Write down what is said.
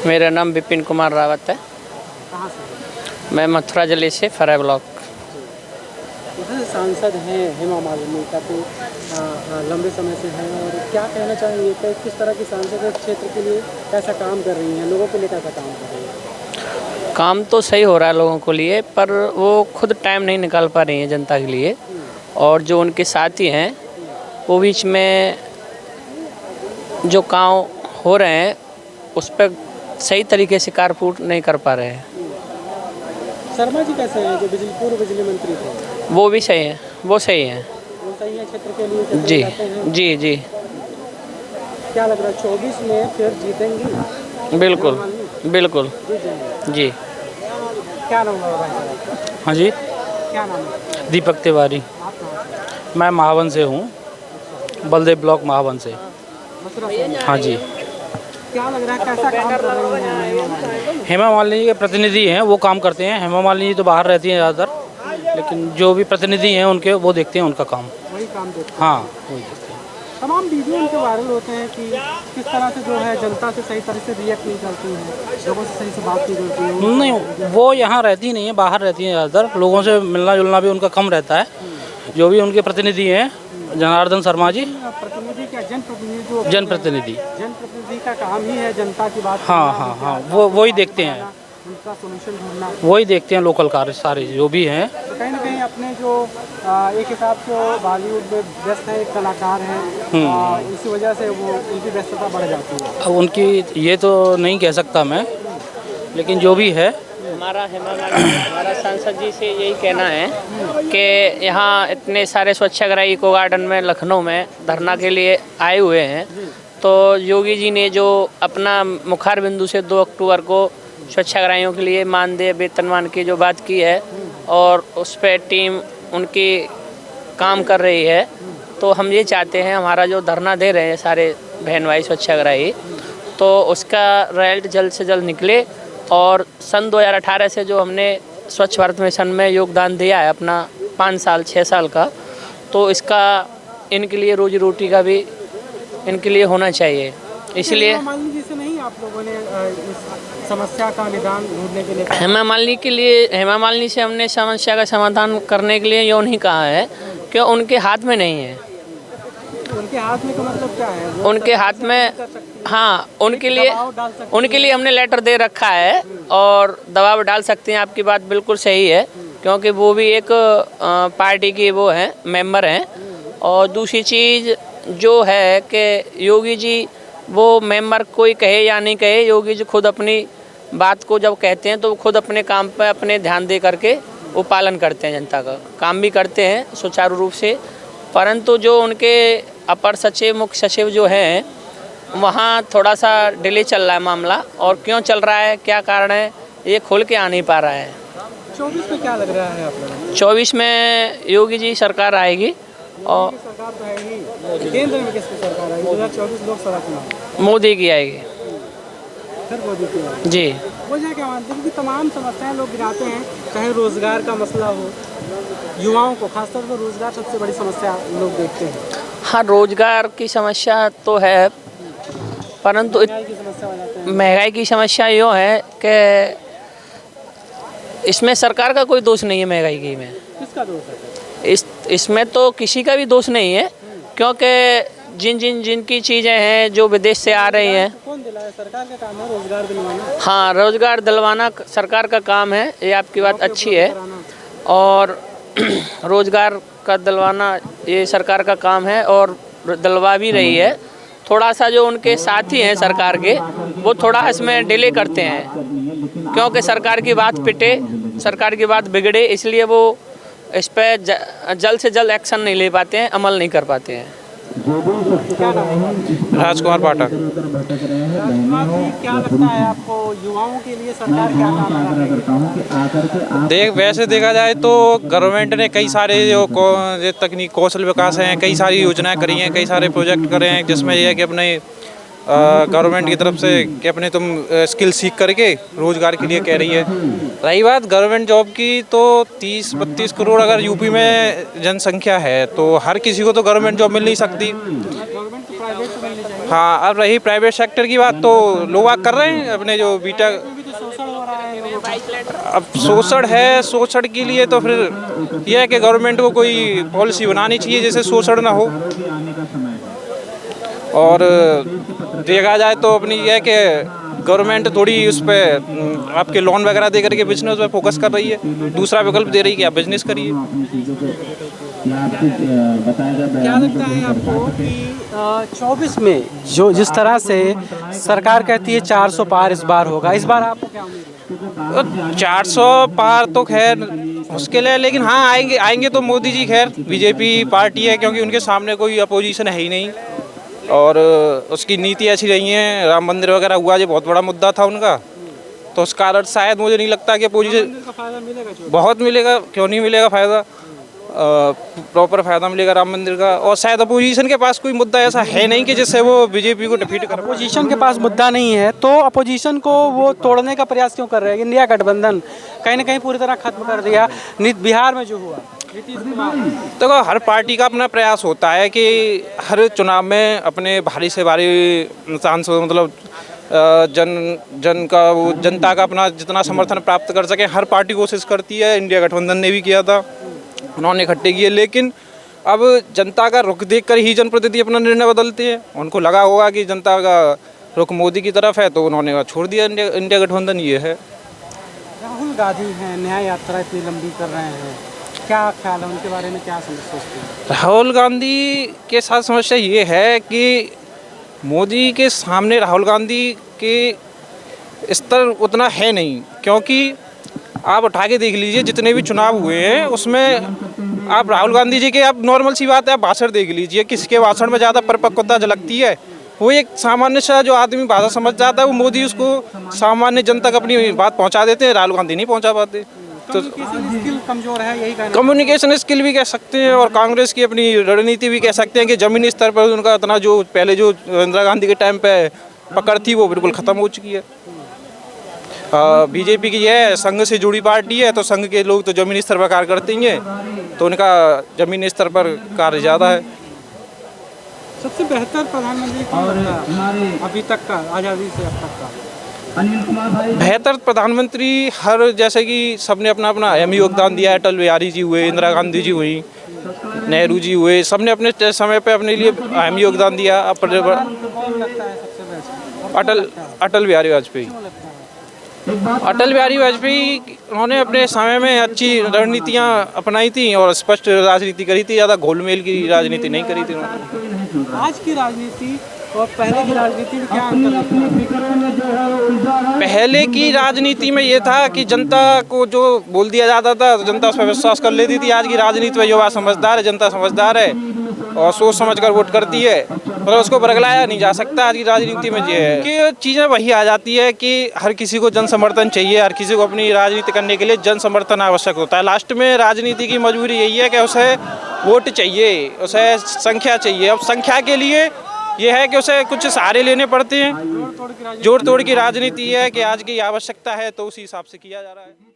मेरा नाम विपिन कुमार रावत है। कहाँ से? मैं मथुरा जिले से फरा ब्लॉक। इधर सांसद हैं हेमा मालिनी का तो लंबे समय से हैं, और क्या कहना चाहेंगे कि किस तरह की सांसद है, क्षेत्र के लिए कैसा काम कर रही हैं, लोगों के लिए कैसा काम कर रही हैं? काम तो सही हो रहा है लोगों के लिए, पर वो खुद टाइम नहीं निकाल पा रही हैं जनता के लिए। और जो उनके साथी हैं वो बीच में जो काम हो रहे हैं उस पर सही तरीके से कारपूट नहीं कर पा रहे हैं। शर्मा जी कैसे हैं, जो पूर्व बिजली मंत्री थे? वो भी सही हैं, वो सही हैं। वो सही है क्षेत्र के लिए? जी हैं? जी जी क्या लग रहा है 24 में फिर जीतेंगी? बिल्कुल बिल्कुल जीत जाएंगे। जी। क्या नाम है भाई साहब? हाँ जी, क्या नाम है? दीपक तिवारी। आप कहाँ से? मैं महावन से हूँ, बलदेव ब्लॉक महावन से। मथुरा से? हाँ जी। क्या लग रहा है कैसा काम कर रही हैं हेमा मालिनी? हेमा मालिनी के प्रतिनिधि हैं, वो काम करते हैं। हेमा मालिनी तो बाहर रहती हैं ज़्यादातर, लेकिन जो भी प्रतिनिधि हैं उनके, वो देखते हैं उनका काम। वही काम देखते हैं। हाँ, वही देखते हैं। तमाम वीडियो उनके वायरल होते हैं कि किस तरह से जो है जनता से सही तरह से रिएक्ट नहीं करती हैं, लोगों से सही से बात नहीं करती हैं। नहीं, वो यहाँ रहती नहीं है, बाहर रहती हैं ज़्यादातर। लोगों से मिलना जुलना भी उनका कम रहता है। जो भी उनके प्रतिनिधि हैं, जनार्दन शर्मा जी, प्रतिनिधि क्या, जनप्रतिनिधि। जनप्रतिनिधि का काम ही है जनता की बात हाँ करना, हाँ उनके हाँ, आगे वो वही बात देखते हैं, करना, उनका सोल्यूशन ढूंढना। वही देखते हैं। लोकल कार्य सारे जो भी हैं, तो कहीं ना कहीं अपने जो एक हिसाब से वो बॉलीवुड में व्यस्त है, एक कलाकार हैं, इसी वजह से वो उनकी व्यस्तता बढ़ जाती है। अब उनकी ये तो नहीं कह सकता मैं, लेकिन जो भी है। हमारा सांसद जी से यही कहना है कि यहाँ इतने सारे स्वच्छाग्रह इको गार्डन में लखनऊ में धरना के लिए आए हुए हैं, तो योगी जी ने जो अपना मुखार बिंदु से 2 अक्टूबर को स्वच्छाग्रहियों के लिए मानदेय वेतनमान की जो बात की है, और उस पर टीम उनकी काम कर रही है, तो हम ये चाहते हैं हमारा जो धरना दे रहे हैं सारे बहन भाई स्वच्छाग्रही, तो उसका रिजल्ट जल्द से जल्द निकले। और सन 2018 से जो हमने स्वच्छ भारत मिशन में योगदान दिया है अपना 5 साल 6 साल का, तो इसका इनके लिए रोजी रोटी का भी इनके लिए होना चाहिए। इसलिए हेमा मालिनी जी से नहीं आप लोगों ने इस समस्या का निदान ढूंढने के लिए हेमा मालिनी से हमने समस्या का समाधान करने के लिए यूँ नहीं कहा है कि उनके हाथ में नहीं है। उनके हाथ में का मतलब क्या है? उनके हाथ में, हाँ, उनके लिए हमने लेटर दे रखा है और दबाव डाल सकते हैं। आपकी बात बिल्कुल सही है, क्योंकि वो भी एक पार्टी की वो हैं, मेंबर हैं। और दूसरी चीज़ जो है कि योगी जी, वो मेंबर कोई कहे या नहीं कहे, योगी जी खुद अपनी बात को जब कहते हैं तो वो खुद अपने काम पर अपने ध्यान दे करके वो पालन करते हैं, जनता का काम भी करते हैं सुचारू रूप से। परंतु जो उनके अपर सचिव, मुख्य सचिव जो हैं, वहाँ थोड़ा सा डिले चल रहा है मामला, और क्यों चल रहा है, क्या कारण है, ये खुल के आ नहीं पा रहा है। 24 में क्या लग रहा है आप लोगों को? 24 में योगी जी सरकार आएगी, और सरकार तो आएगी। केंद्र में किसकी सरकार आएगी? 2024 लोकसभा चुनाव मोदी की आएगी। फिर मोदी की आएगी। जी, वजह क्या मानते हैं कि तमाम समस्याएं लोग गिनाते हैं, चाहे रोजगार का मसला हो, युवाओं को खासतौर पर रोजगार सबसे बड़ी समस्या लोग देखते हैं। हाँ, रोजगार की समस्या तो है, परंतु महंगाई की समस्या यूँ है कि इसमें सरकार का कोई दोष नहीं है। महंगाई की में किसका दोष है? इसमें तो किसी का भी दोष नहीं है, क्योंकि जिनकी चीज़ें हैं जो विदेश से आ रही हैं। कौन दिलाए? सरकार का काम है रोजगार दिलवाना। हाँ, रोजगार दिलवाना सरकार का काम है, ये आपकी बात अच्छी है। और रोजगार का दिलवाना ये सरकार का काम है, और दिलवा भी रही है। थोड़ा सा जो उनके साथी हैं सरकार के, वो थोड़ा इसमें डिले करते हैं, क्योंकि सरकार की बात पिटे, सरकार की बात बिगड़े, इसलिए वो इस पर जल्द से जल्द एक्शन नहीं ले पाते हैं, अमल नहीं कर पाते हैं। राजकुमार पाठक। क्या लगता है आपको, युवाओं के लिए सरकार क्या काम वैसे देखा जाए तो गवर्नमेंट ने कई सारे जो तकनीक कौशल विकास हैं, कई सारी योजनाएं करी हैं, कई सारे प्रोजेक्ट करे हैं, जिसमें यह है कि अपने गवर्नमेंट की तरफ से कि अपने तुम स्किल सीख करके रोजगार के लिए कह रही है। रही बात गवर्नमेंट जॉब की, तो 30-32 करोड़ अगर यूपी में जनसंख्या है, तो हर किसी को तो गवर्नमेंट जॉब मिल नहीं सकती। गवर्नमेंट को प्राइवेट तो मिलनी चाहिए। हाँ, अब रही प्राइवेट सेक्टर की बात तो लोग कर रहे हैं अपने जो बीटा। अब शोषण है, शोषण के लिए तो फिर यह है कि गवर्नमेंट को कोई पॉलिसी बनानी चाहिए जिससे शोषण ना हो। और देखा जाए तो अपनी यह है कि गवर्नमेंट थोड़ी उस पर आपके लोन वगैरह दे करके बिजनेस पे फोकस कर रही है, दूसरा विकल्प दे रही है कि आप बिजनेस करिए। क्या लगता है आपको कि 24 में जिस तरह से सरकार कहती है 400 पार इस बार होगा, इस बार आपको क्या उम्मीद है? 400 पार तो खैर मुश्किल है, लेकिन हाँ आएंगे तो मोदी जी। खैर बीजेपी पार्टी है, क्योंकि उनके सामने कोई अपोजिशन है ही नहीं और उसकी नीति ऐसी रही है। राम मंदिर वगैरह हुआ, जो बहुत बड़ा मुद्दा था उनका, तो उस कारण शायद मुझे नहीं लगता कि अपोजिशन बहुत मिलेगा। क्यों नहीं मिलेगा फ़ायदा, प्रॉपर फ़ायदा मिलेगा राम मंदिर का। और शायद अपोजिशन के पास कोई मुद्दा ऐसा है नहीं कि जिससे वो बीजेपी को डिफीट कर। अपोजिशन के पास मुद्दा नहीं है तो अपोजिशन को वो तोड़ने का प्रयास क्यों कर रहे हैं? इंडिया गठबंधन कहीं ना कहीं पूरी तरह खत्म कर दिया। बिहार में जो हुआ, तो हर पार्टी का अपना प्रयास होता है कि हर चुनाव में अपने भारी से भारी सांसद मतलब जनता का अपना जितना समर्थन प्राप्त कर सके, हर पार्टी कोशिश करती है। इंडिया गठबंधन ने भी किया था, उन्होंने इकट्ठे किए, लेकिन अब जनता का रुख देखकर ही जनप्रतिनिधि अपना निर्णय बदलते हैं। उनको लगा होगा कि जनता का रुख मोदी की तरफ है तो उन्होंने छोड़ दिया इंडिया गठबंधन। ये है। राहुल गांधी हैं, न्याय यात्रा इतनी लंबी कर रहे हैं, क्या ख्याल है उनके बारे में, क्या सोचते हैं? राहुल गांधी के साथ समस्या ये है कि मोदी के सामने राहुल गांधी के स्तर उतना है नहीं, क्योंकि आप उठा के देख लीजिए जितने भी चुनाव हुए हैं उसमें आप राहुल गांधी जी के, आप नॉर्मल सी बात है, आप भाषण देख लीजिए, किसके भाषण में ज़्यादा परिपक्वता झलकती है। वो एक सामान्य सा जो आदमी भाषा समझ जाता है, वो मोदी उसको सामान्य जनता तक अपनी बात पहुंचा देते हैं, राहुल गांधी नहीं पहुंचा पाते। तो स्किल कमजोर है, यही कहना। कम्युनिकेशन स्किल भी कह सकते हैं और कांग्रेस की अपनी रणनीति भी कह सकते हैं कि ज़मीनी स्तर पर उनका इतना जो पहले जो इंदिरा गांधी के टाइम पे पकड़ थी वो बिल्कुल ख़त्म हो चुकी है। बीजेपी की है संघ से जुड़ी पार्टी है, तो संघ के लोग तो ज़मीनी स्तर पर कार्य करते ही हैं, तो उनका ज़मीनी स्तर पर कार्य ज़्यादा है। सबसे बेहतर प्रधानमंत्री कौन लगता है अभी तक का, आज़ादी से अब तक का? बेहतर प्रधानमंत्री हर, जैसे कि सबने अपना अपना अहम योगदान दिया है। अटल बिहारी जी हुए, इंदिरा गांधी जी हुई, नेहरू जी हुए, सबने अपने समय पे अपने लिए अहम योगदान दिया। अटल बिहारी वाजपेयी। अटल बिहारी वाजपेयी उन्होंने अपने समय में अच्छी रणनीतियाँ अपनाई थी और स्पष्ट राजनीति करी थी, ज़्यादा घोलमेल की राजनीति नहीं करी थी उन्होंने। आज की राजनीति और पहले की राजनीति में क्या अंतर है? पहले की राजनीति में ये था कि जनता को जो बोल दिया जाता था तो जनता उस पर विश्वास कर लेती थी। आज की राजनीति में युवा समझदार है, जनता समझदार है और सोच समझ कर वोट करती है, मतलब उसको बरगलाया नहीं जा सकता। आज की राजनीति में ये है कि चीज़ें वही आ जाती है कि हर किसी को जन समर्थन चाहिए, हर किसी को अपनी राजनीति करने के लिए जन समर्थन आवश्यक होता है। लास्ट में राजनीति की मजबूरी यही है कि उसे वोट चाहिए, उसे संख्या चाहिए। अब संख्या के लिए ये है कि उसे कुछ सहारे लेने पड़ते हैं। जोड़ तोड़ की राजनीति है कि आज की आवश्यकता है तो उसी हिसाब से किया जा रहा है।